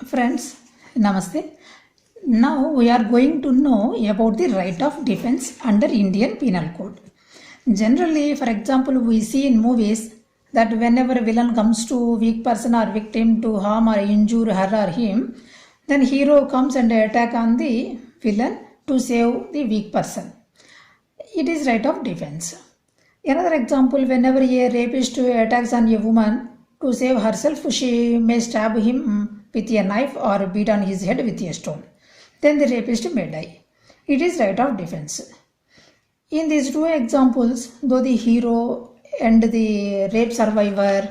Friends, Namaste. Now we are going to know about the right of defense under Indian Penal Code. Generally, for example, we see in movies that whenever a villain comes to weak person or victim to harm or injure her or him, then hero comes and attack on the villain to save the weak person. It is right of defense. Another example, whenever a rapist attacks on a woman, to save herself, she may stab him with a knife or beat on his head with a stone. Then the rapist may die. It is right of defense. In these two examples, though the hero and the rape survivor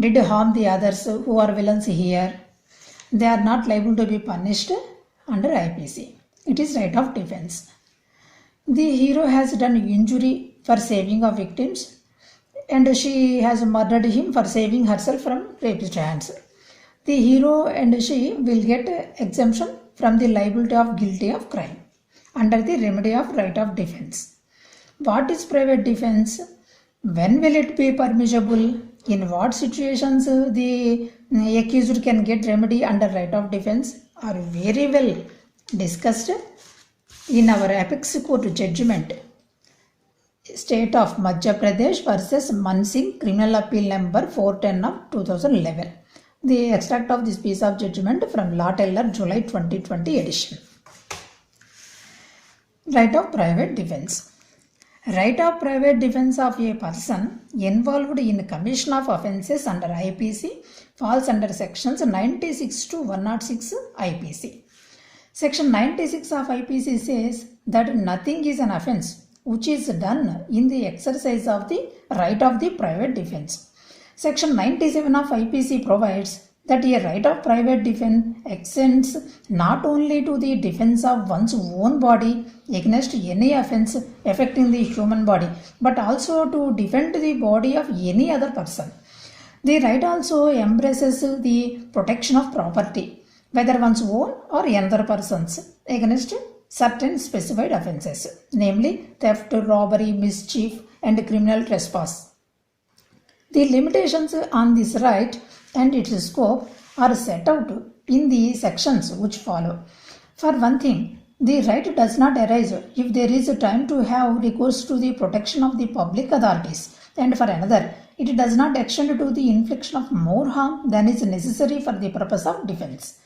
did harm the others who are villains here, they are not liable to be punished under IPC. It is right of defense. The hero has done injury for saving of victims and she has murdered him for saving herself from rapist hands. The hero and she will get exemption from the liability of guilty of crime under the remedy of right of defense. What is private defense? When will it be permissible? In what situations the accused can get remedy under right of defense are very well discussed in our apex court judgment, State of Madhya Pradesh versus Mansingh, Criminal Appeal number 410 of 2011. The extract of this piece of judgment from Law Teller, July 2020 edition. Right of private defense. Right of private defense of a person involved in commission of offences under IPC falls under sections 96 to 106 IPC. Section 96 of IPC says that nothing is an offence which is done in the exercise of the right of the private defense. Section 97 of IPC provides that a right of private defense extends not only to the defense of one's own body against any offence affecting the human body, but also to defend the body of any other person. The right also embraces the protection of property, whether one's own or another person's, against certain specified offences, namely theft, robbery, mischief, and criminal trespass. The limitations on this right and its scope are set out in the sections which follow. For one thing, the right does not arise if there is time to have recourse to the protection of the public authorities, and for another, it does not extend to the infliction of more harm than is necessary for the purpose of defense.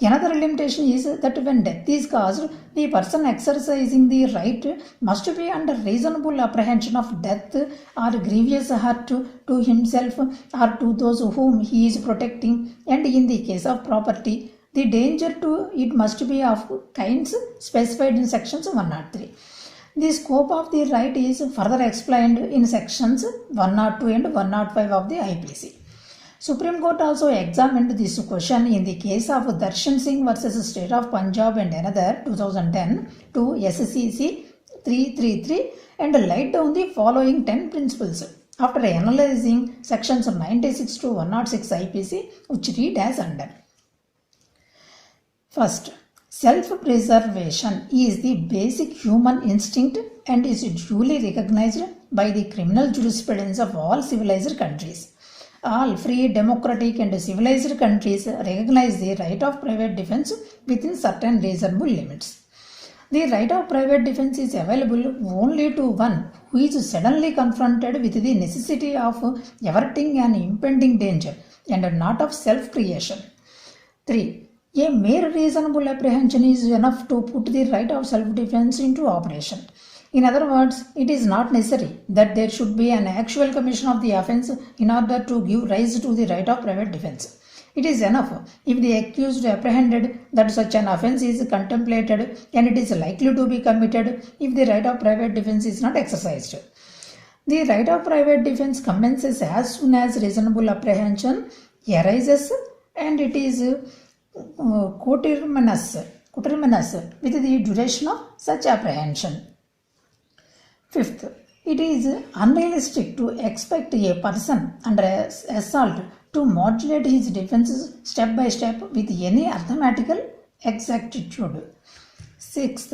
Another limitation is that when death is caused, the person exercising the right must be under reasonable apprehension of death or grievous hurt to himself or to those whom he is protecting, and in the case of property, the danger to it must be of kinds specified in sections 103. The scope of the right is further explained in sections 102 and 105 of the IPC. Supreme Court also examined this question in the case of Darshan Singh versus State of Punjab and another 2010 to SCC 333 and laid down the following 10 principles after analyzing sections 96 to 106 IPC, which read as under. First, self-preservation is the basic human instinct and is duly recognized by the criminal jurisprudence of all civilized countries. All free, democratic and civilized countries recognize the right of private defense within certain reasonable limits. The right of private defense is available only to one who is suddenly confronted with the necessity of averting an impending danger and not of self-creation. 3. A mere reasonable apprehension is enough to put the right of self-defense into operation. In other words, it is not necessary that there should be an actual commission of the offence in order to give rise to the right of private defense. It is enough if the accused apprehended that such an offence is contemplated and it is likely to be committed if the right of private defense is not exercised. The right of private defense commences as soon as reasonable apprehension arises and it is coterminous with the duration of such apprehension. Fifth, it is unrealistic to expect a person under assault to modulate his defenses step by step with any arithmetical exactitude. Sixth,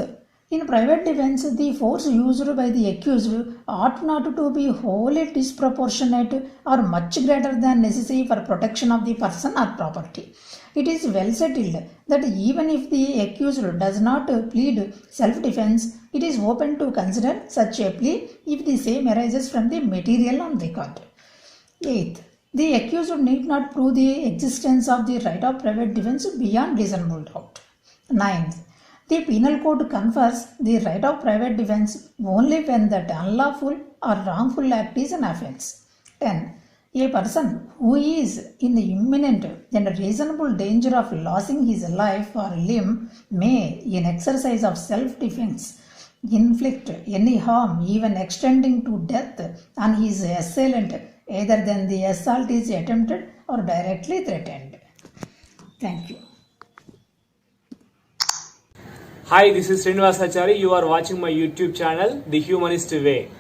In private defense, the force used by the accused ought not to be wholly disproportionate or much greater than necessary for protection of the person or property. It is well settled that even if the accused does not plead self-defense, it is open to consider such a plea if the same arises from the material on record. 8th, the accused need not prove the existence of the right of private defense beyond reasonable doubt. 9th, the penal code confers the right of private defense only when that unlawful or wrongful act is an offense. 10. A person who is in imminent and reasonable danger of losing his life or limb may, in exercise of self-defense, inflict any harm, even extending to death, on his assailant, either then the assault is attempted or directly threatened. Thank you. Hi, this is Srinivasachari. You are watching my YouTube channel, The Humanist Way.